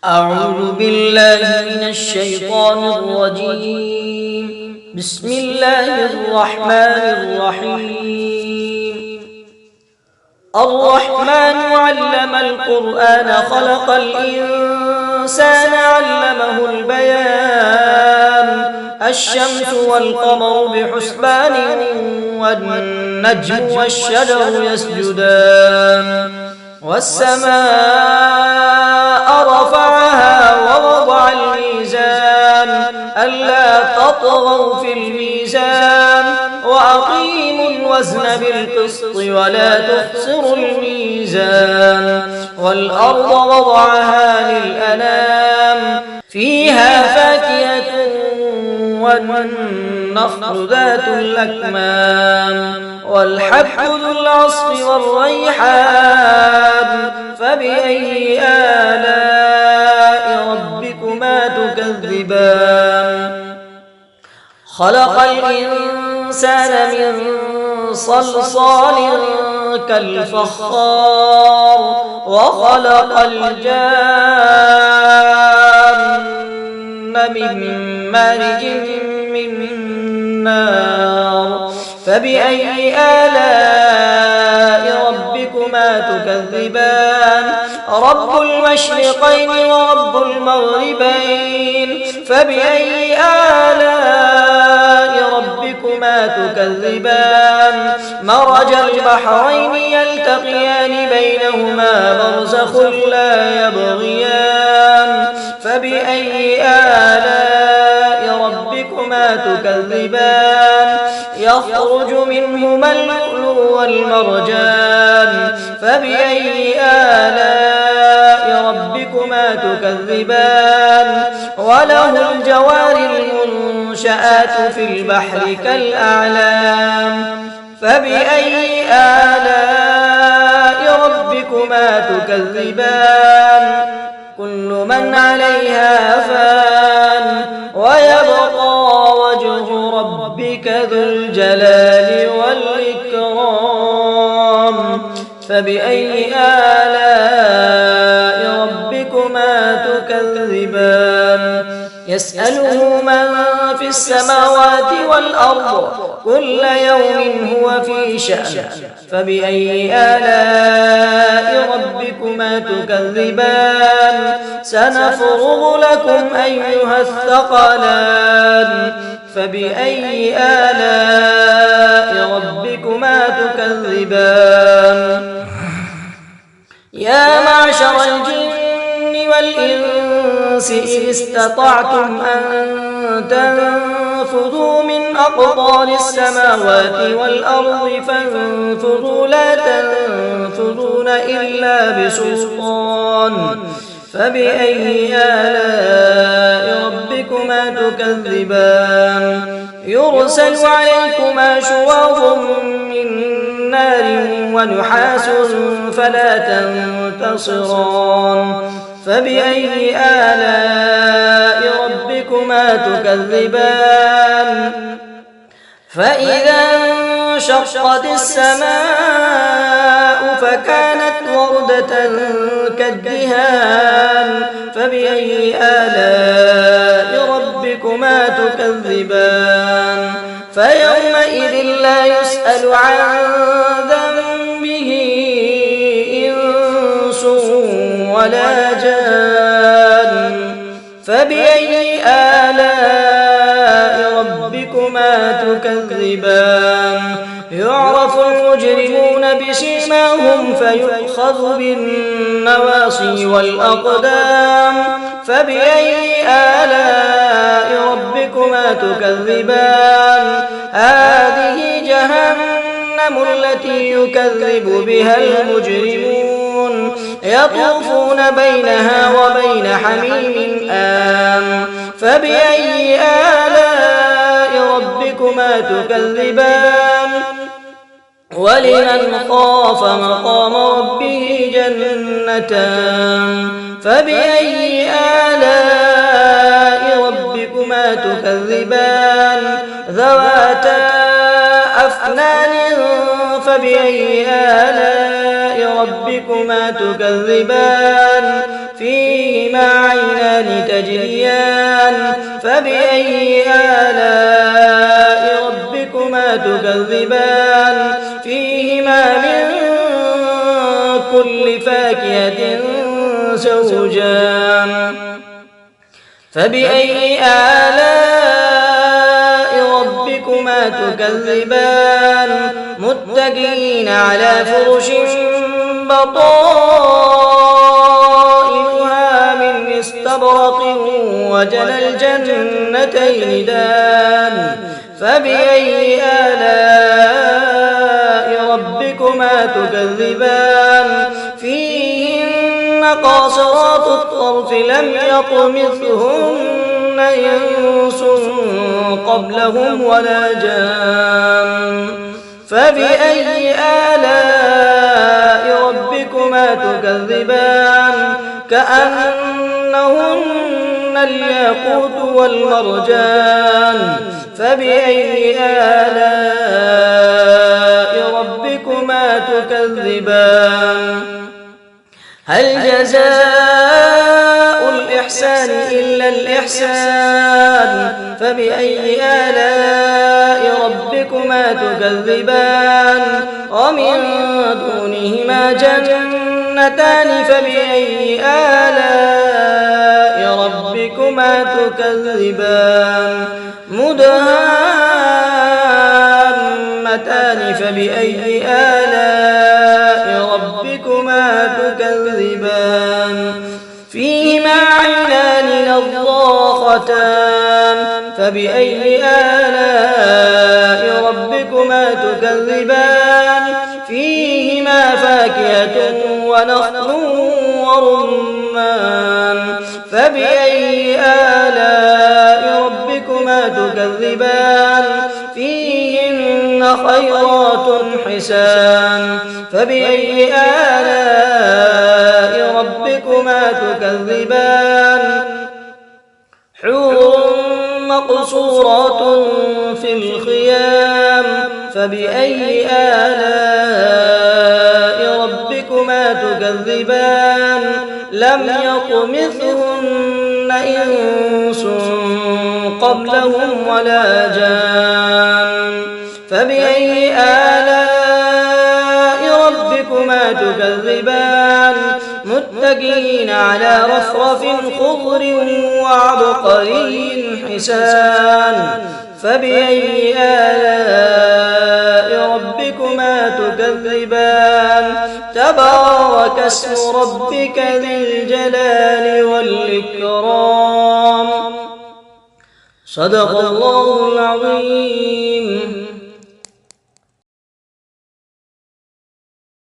أعوذ بالله من الشيطان الرجيم. بسم الله الرحمن الرحيم. الرحمن علم القرآن خلق الإنسان علمه البيان. الشمس والقمر بحسبان والنجم والشجر يسجدان والسماء رفعها ووضع الميزان ألا تطغوا في الميزان وأقيموا الوزن بالقسط ولا تخسروا الميزان والأرض وضعها للأنام فيها فاكهة والنخل ذات الأكمام والحب ذو العصف والريحان فبأي آلاء ربكما تكذبان خلق الإنسان من صلصال كالفخار وخلق الجان من مارج من نار فبأي آلاء ربكما تكذبان رب المشرقين ورب المغربين فبأي آلاء ربكما تكذبان مرج البحرين يلتقيان بينهما برزخ لا يبغيان فبأي آلاء ربكما تكذبان يخرج منهما اللؤلؤ والمرجان فبأي آلاء ربكما تكذبان وله الجوار المنشآت في البحر كالأعلام فبأي آلاء ربكما تكذبان كل من عليها فان ويبقى وجه ربك ذو الجلال والإكرام فبأي آلاء ربكما تكذبان يسأله من في السماوات والأرض كل يوم هو في شأن فبأي آلاء ربكما تكذبان سنفرغ لكم أيها الثقلان فبأي آلاء ربكما تكذبان يا معشر الجن والإنس إذ استطعتم أن تنفذوا من أقطار السماوات والأرض فانفذوا لا تنفذون إلا بسلطان فبأي آلاء ربكما تكذبان يرسل عليكما شواظ من نار ونحاس فلا تنتصران فبأي آلاء ربكما تكذبان فإذا انشقت السماء فكانت وردة كالدهان فبأي آلاء ربكما تكذبان فيومئذ لا يسأل عن ذنبه إنس ولا جان فبأي آلاء ربكما تكذبان يعرف المجرمون بسيماهم فيؤخذ بالنواصي والأقدام فبأي آلاء ربكما تكذبان هذه جهنم التي يكذب بها المجرمون يطوفون بينها وبين حميم آن فبأي آلاء ربكما تكذبان ولمن خاف مقام ربه جنتان فبأي آلاء ربكما تكذبان ذواتا أفنان فبأي آلاء ربكما تكذبان فيهما عينان تجريان فبأي آلاء ربكما تكذبان فيهما من كل فاكهة زوجان فبأي آلاء ربكما تكذبان متكئين على فرش بطائنها من استبرق وجنى الجنتين دان فبأي آلاء ربكما تكذبان فيهن قاصرات الطرف لم يطمثهن إنس قبلهم ولا جان فبأي آلاء ربكما تكذبان كأنهن الياقوت والمرجان فبأي آلاء ربكما تكذبان هل جزاء الإحسان إلا الإحسان فبأي آلاء ربكما تكذبان ومن دونهما جنتان فبأي آلاء ربكما تكذبان مدهامتان فبأي آلاء ربكما تكذبان فيهما عينان نضاختان فبأي آلاء ربكما تكذبان فيهما فاكهة ونخل ورمان فبأي آلاء ربكما تكذبان فيهن خيرات حسان فبأي آلاء ربكما تكذبان حور مقصورات في الخيام فبأي آلاء ربكما تكذبان لم يطمثهن إنس قبلهم ولا جان فبأي آلاء ربكما تكذبان متكئين على رفرف خضر وعبقري حسان فبأي آلاء ربكما تكذبان تبارك اسم ربك ذي الجلال والإكرام صدق الله العظيم.